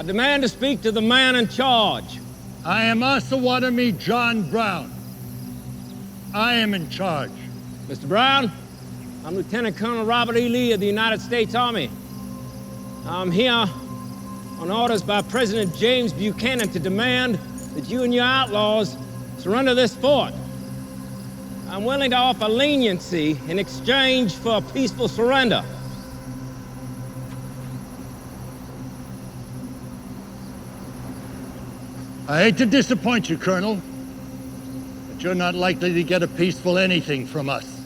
I demand to speak to the man in charge. I am Osawatomie John Brown. I am in charge. Mr. Brown, I'm Lieutenant Colonel Robert E. Lee of the United States Army. I'm here on orders by President James Buchanan to demand that you and your outlaws surrender this fort. I'm willing to offer leniency in exchange for a peaceful surrender. I hate to disappoint you, Colonel, but you're not likely to get a peaceful anything from us.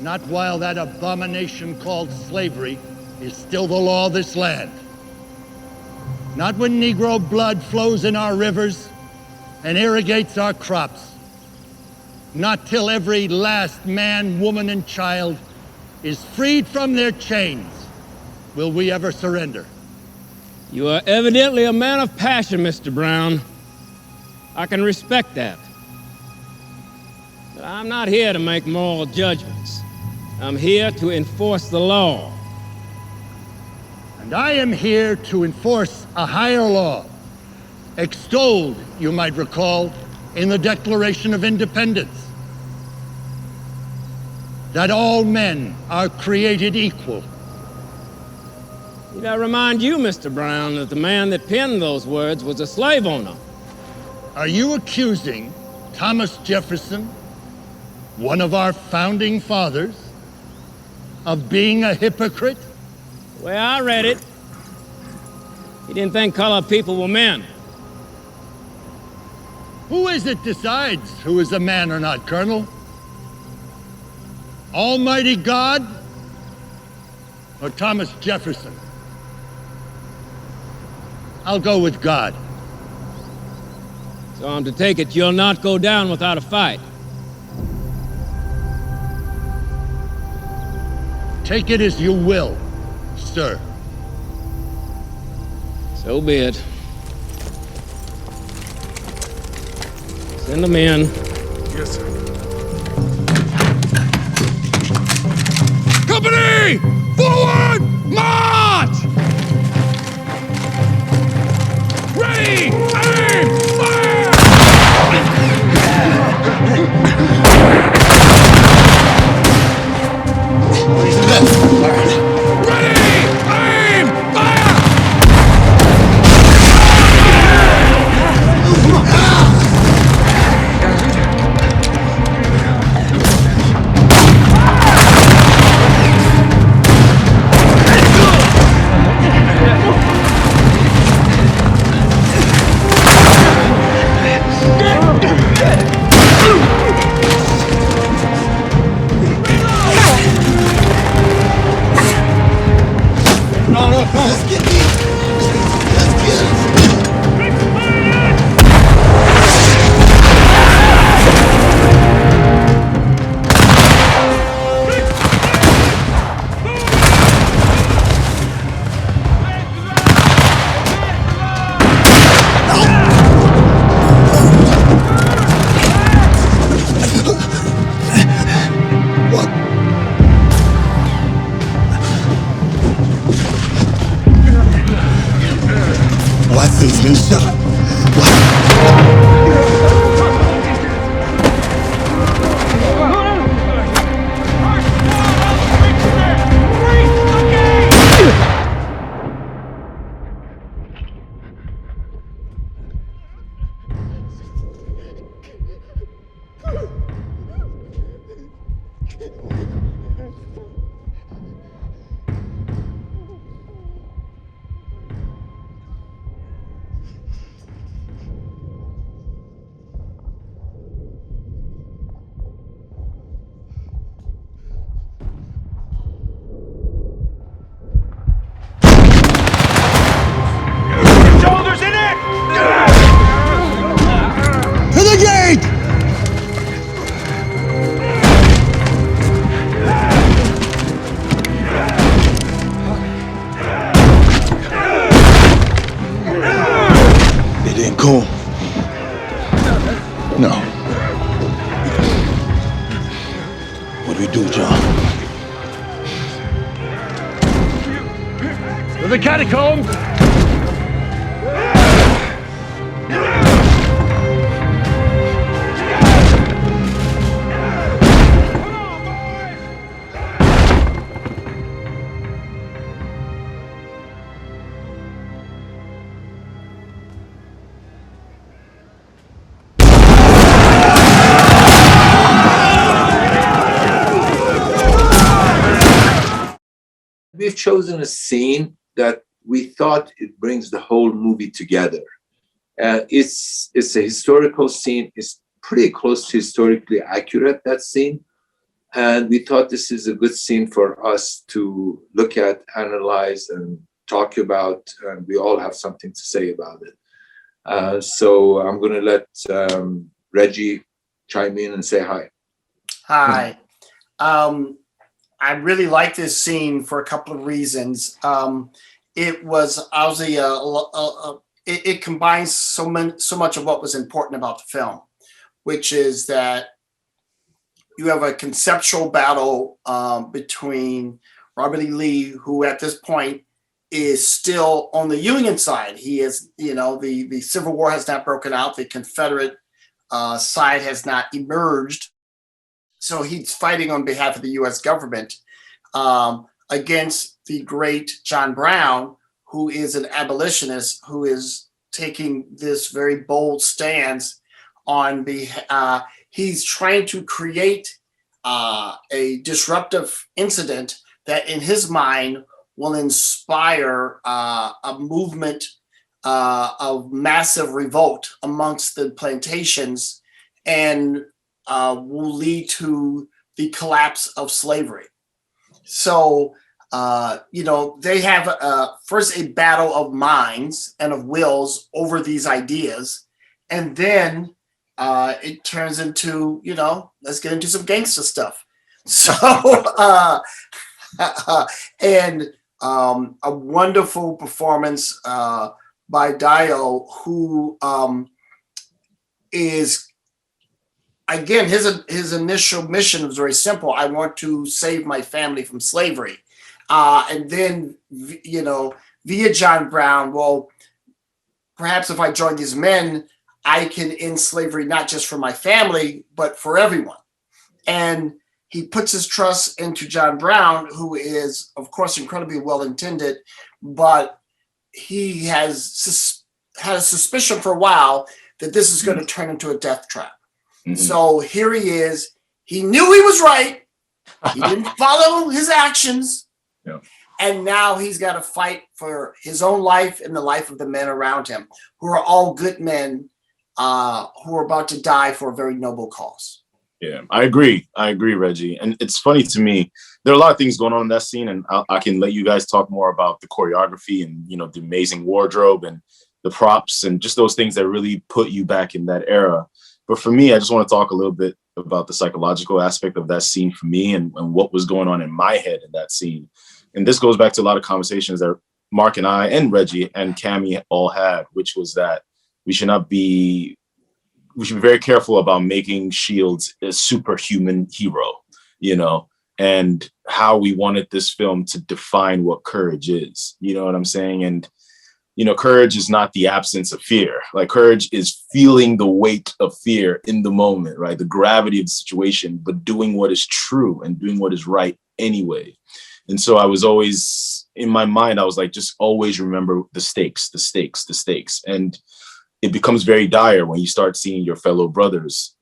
Not while that abomination called slavery is still the law of this land. Not when Negro blood flows in our rivers and irrigates our crops. Not till every last man, woman, and child is freed from their chains will we ever surrender. You are evidently a man of passion, Mr. Brown. I can respect that. But I'm not here to make moral judgments. I'm here to enforce the law. And I am here to enforce a higher law, extolled, you might recall, in the Declaration of Independence. That all men are created equal. Need I remind you, Mr. Brown, that the man that penned those words was a slave owner? Are you accusing Thomas Jefferson, one of our founding fathers, of being a hypocrite? The way I read it, he didn't think colored people were men. Who is it decides who is a man or not, Colonel? Almighty God or Thomas Jefferson? I'll go with God. So I'm to take it you'll not go down without a fight. Take it as you will, sir. So be it. Send them in. Yes, sir. Company! Forward! March! Ready! Aim! Fire! Ready! Aim! Fire! Watson's been shot. Cool. No. What do we do, John? To the catacombs! we've chosen a scene that we thought it brings the whole movie together. It's a historical scene. It's pretty close to historically accurate, that scene. And we thought this is a good scene for us to look at, analyze, and talk about. And we all have something to say about it. So I'm going to let Reggie chime in and say hi. Hi. I really like this scene for a couple of reasons. It was obviously it combines so much of what was important about the film, which is that you have a conceptual battle between Robert E. Lee, who at this point is still on the Union side. He is, the Civil War has not broken out. The Confederate side has not emerged. So he's fighting on behalf of the U.S. government against the great John Brown, who is an abolitionist, who is taking this very bold stance on he's trying to create a disruptive incident that in his mind will inspire a movement of massive revolt amongst the plantations and will lead to the collapse of slavery. So, they have first a battle of minds and of wills over these ideas. And then it turns into, let's get into some gangster stuff. So, and a wonderful performance by Dio, who is, again, his initial mission was very simple. I want to save my family from slavery. And then, via John Brown, well, perhaps if I join these men, I can end slavery not just for my family, but for everyone. And he puts his trust into John Brown, who is, of course, incredibly well-intended, but he has had a suspicion for a while that this is going to turn into a death trap. Mm-hmm. So here he is. He knew he was right. He didn't follow his actions. Yeah. And now he's got to fight for his own life and the life of the men around him, who are all good men who are about to die for a very noble cause. Yeah, I agree, Reggie. And it's funny to me, there are a lot of things going on in that scene, and I can let you guys talk more about the choreography and, the amazing wardrobe and the props and just those things that really put you back in that era. But for me, I just want to talk a little bit about the psychological aspect of that scene for me and what was going on in my head in that scene. And this goes back to a lot of conversations that Mark and I and Reggie and Cammie all had, which was that we should be very careful about making Shields a superhuman hero, and how we wanted this film to define what courage is. You know what I'm saying? And, courage is not the absence of fear. Like, courage is feeling the weight of fear in the moment, right? The gravity of the situation, but doing what is true and doing what is right anyway. And so I was always, in my mind, I was like, just always remember the stakes. And it becomes very dire when you start seeing your fellow brothers,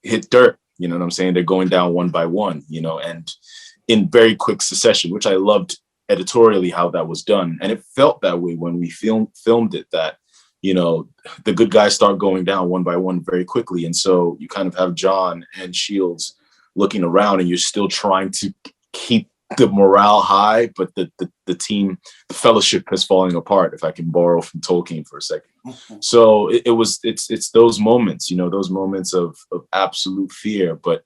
hit dirt. You know what I'm saying? They're going down one by one, and in very quick succession, which I loved editorially how that was done. And it felt that way when we filmed it, that, the good guys start going down one by one very quickly. And so you kind of have John and Shields looking around, and you're still trying to keep the morale high, but the team, the fellowship is falling apart, if I can borrow from Tolkien for a second. Mm-hmm. So it's those moments, those moments of absolute fear, but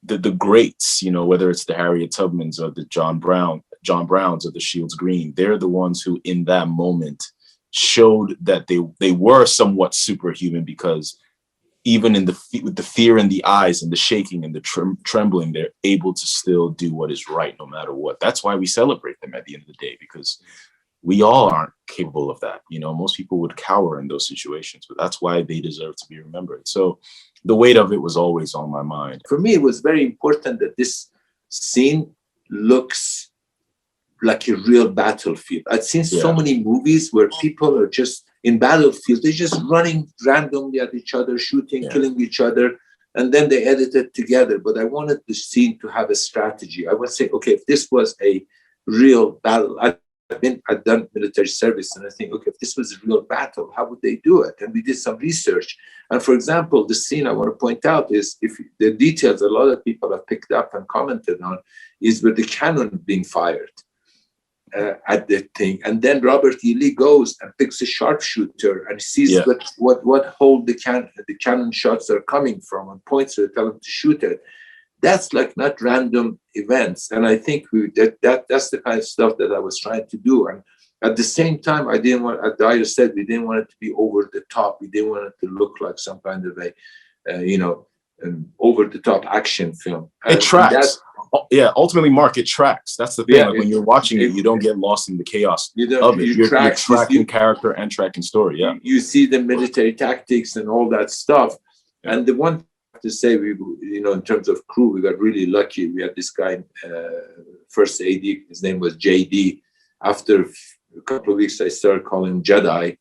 the greats, whether it's the Harriet Tubmans or the John Browns or the Shields Green, they're the ones who in that moment showed that they were somewhat superhuman, because even with the fear in the eyes and the shaking and the trembling, they're able to still do what is right no matter what. That's why we celebrate them at the end of the day, because we all aren't capable of that. Most people would cower in those situations, but that's why they deserve to be remembered. So the weight of it was always on my mind. For me, it was very important that this scene looks like a real battlefield. I've seen so many movies where people are just in battlefields, they're just running randomly at each other, shooting, killing each other, and then they edit it together. But I wanted the scene to have a strategy. I would say, okay, if this was a real battle. I've done military service, and I think, okay, if this was a real battle, how would they do it? And we did some research. And for example, the scene I want to point out is, if the details a lot of people have picked up and commented on, is with the cannon being fired at the thing. And then Robert E. Lee goes and picks a sharpshooter and sees what hole the cannon shots are coming from, and points to it, tell him to shoot it. That's like not random events. And I think that's the kind of stuff that I was trying to do. And at the same time, I didn't want, as Dyer said, we didn't want it to be over the top. We didn't want it to look like some kind of a, over the top action film. It tracks. Ultimately, Mark, it tracks. That's the thing. Like when you're watching it, you don't get lost in the chaos of it. You're tracking character and tracking story. Yeah. You see the military tactics and all that stuff. Yeah. And the one to say, in terms of crew, we got really lucky. We had this guy, first AD, his name was JD. After a couple of weeks, I started calling him Jedi,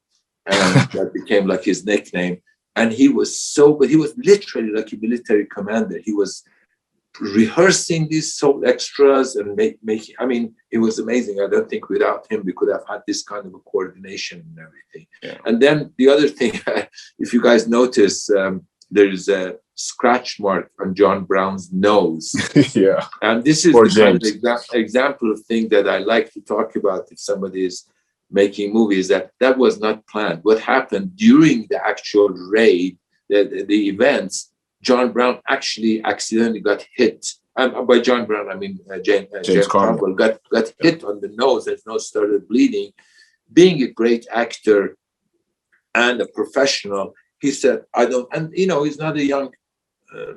and that became like his nickname. And he was but he was literally like a military commander. He was rehearsing these extras and making, it was amazing. I don't think without him, we could have had this kind of a coordination and everything. Yeah. And then the other thing, if you guys notice, there's a scratch mark on John Brown's nose. Yeah. And this is the kind of example of thing that I like to talk about if somebody is making movies, that was not planned. What happened during the actual raid, the events, John Brown actually accidentally got hit. By John Brown, I mean James Cromwell got hit on the nose. His nose started bleeding. Being a great actor and a professional, he said, he's not a young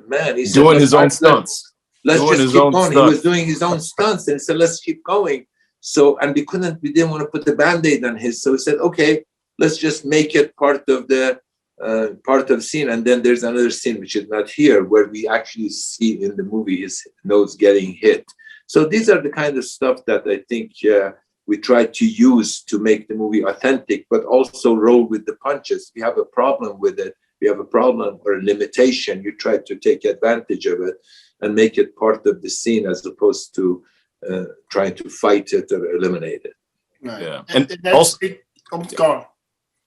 man. He's doing his own stunts. Let's just keep going. He was doing his own stunts, and he said, let's keep going. So, and we didn't want to put the Band-Aid on his. So we said, okay, let's just make it part of the scene. And then there's another scene, which is not here, where we actually see in the movie his nose getting hit. So these are the kind of stuff that I think we try to use to make the movie authentic, but also roll with the punches. We have a problem with it. We have a problem or a limitation. You try to take advantage of it and make it part of the scene, as opposed to trying to fight it or eliminate it. Right. Yeah, and also, go on.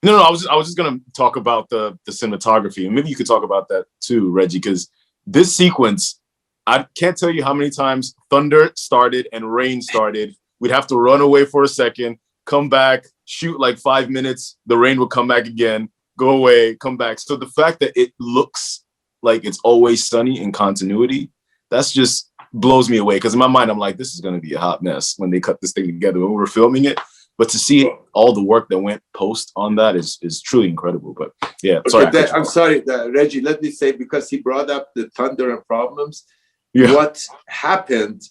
No, I was just gonna talk about the cinematography, and maybe you could talk about that too, Reggie, because this sequence, I can't tell you how many times thunder started and rain started. We'd have to run away for a second, come back, shoot like 5 minutes. The rain would come back again, go away, come back. So the fact that it looks like it's always sunny in continuity, that's just blows me away. Because in my mind, I'm like, this is going to be a hot mess when they cut this thing together when we're filming it. But to see all the work that went post on that is truly incredible. But yeah, sorry. I'm sorry, Reggie, let me say, because he brought up the thunder and problems. Yeah. What happened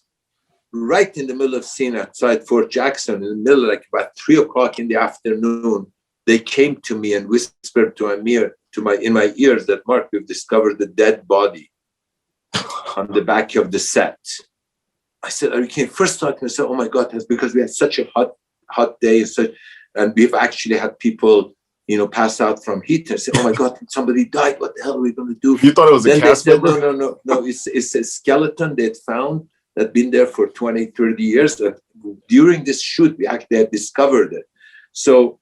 right in the middle of scene outside Fort Jackson, in the middle, like about 3:00 in the afternoon, they came to me and whispered in my ears that, Mark, we've discovered the dead body on the back of the set. I said, are you kidding? First thought, I said, oh my God, that's because we had such a hot day, and we've actually had people, pass out from heat. And say, oh my God, somebody died. What the hell are we going to do? You thought it was a cast member? No. It's a skeleton they'd found that been there for 20, 30 years. And during this shoot, we actually had discovered it. So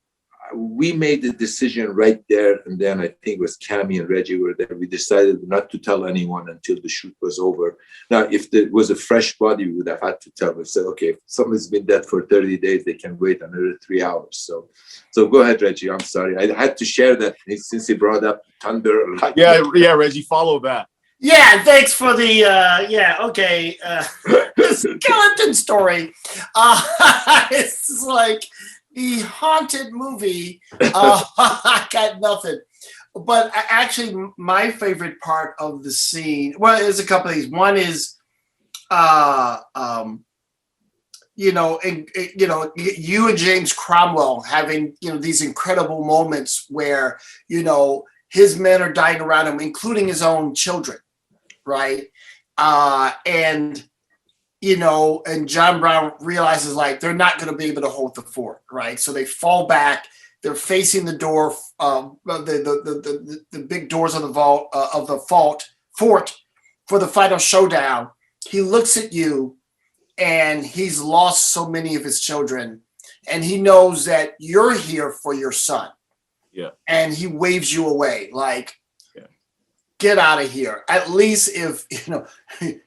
we made the decision right there. And then I think it was Cami and Reggie were there. We decided not to tell anyone until the shoot was over. Now, if there was a fresh body, we would have had to tell. We said, okay, if somebody's been dead for 30 days, they can wait another 3 hours. So go ahead, Reggie. I'm sorry. I had to share that since he brought up thunder. Yeah, Reggie, follow that. Yeah, thanks for the the skeleton story. It's like the haunted movie. I got nothing. But actually, my favorite part of the scene, well, there's a couple of these. One is, you and James Cromwell having, these incredible moments where, his men are dying around him, including his own children, right? And John Brown realizes, like, they're not going to be able to hold the fort, right? So they fall back. They're facing the door, the big doors of the vault fort for the final showdown. He looks at you, and he's lost so many of his children, and he knows that you're here for your son. Yeah. And he waves you away, like, yeah. Get out of here. At least if,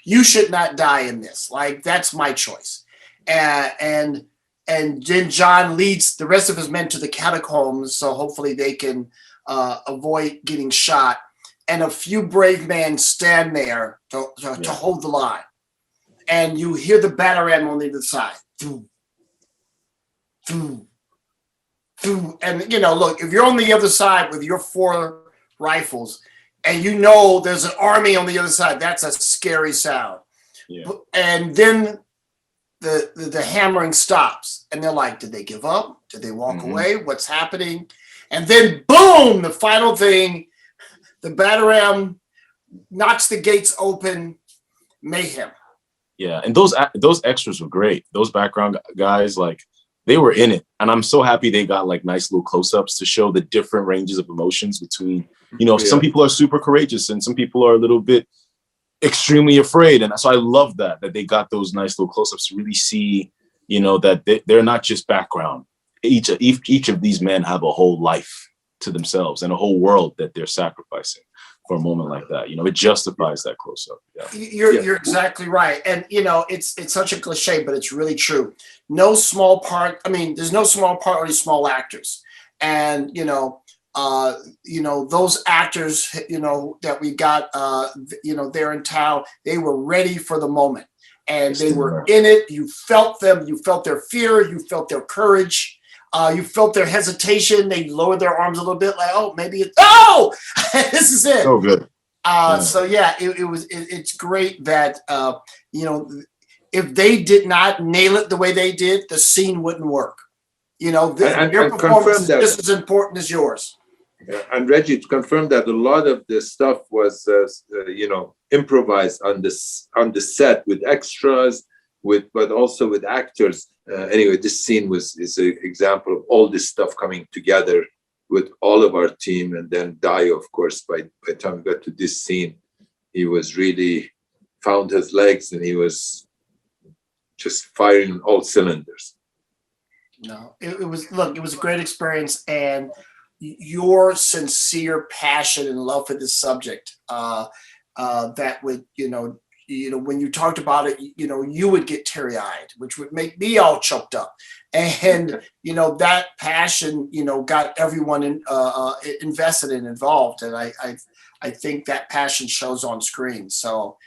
you should not die in this. Like, that's my choice. And then John leads the rest of his men to the catacombs, so hopefully they can avoid getting shot. And a few brave men stand there to hold the line. And you hear the batter ram on the other side. Boom, boom, boom. And, look, if you're on the other side with your 4 rifles and there's an army on the other side, that's a scary sound. Yeah. And then the hammering stops. And they're like, did they give up? Did they walk away? What's happening? And then, boom, the final thing, the batter ram knocks the gates open, mayhem. Yeah, and those extras were great. Those background guys, like, they were in it, and I'm so happy they got like nice little close-ups to show the different ranges of emotions between, some people are super courageous and some people are a little bit extremely afraid, and so I love that they got those nice little close-ups to really see, that they're not just background. Each of these men have a whole life to themselves and a whole world that they're sacrificing for a moment like that. It justifies that close up. Yeah. You're exactly right. And, it's such a cliche, but it's really true. No small part. I mean, there's no small part, only small actors. And, those actors, that we got, there in town, they were ready for the moment and they were in it. You felt them. You felt their fear. You felt their courage. You felt their hesitation. They lowered their arms a little bit, like, oh, maybe this is it. So good. So yeah, it's great that if they did not nail it the way they did, the scene wouldn't work. Your performance is just as important as yours. And Reggie confirmed that a lot of the stuff was improvised on the set with extras, but also with actors. Anyway, this scene is an example of all this stuff coming together with all of our team. And then Dio, of course, by the time we got to this scene, he was really found his legs and he was just firing on all cylinders. No, it was a great experience, and your sincere passion and love for this subject, that would, when you talked about it, you would get teary-eyed, which would make me all choked up. And, that passion, got everyone invested and involved. And I think that passion shows on screen. So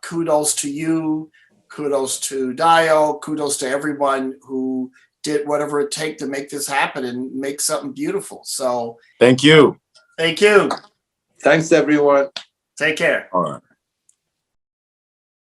kudos to you, kudos to Dio, kudos to everyone who did whatever it takes to make this happen and make something beautiful. So thank you. Thank you. Thanks, everyone. Take care. All right.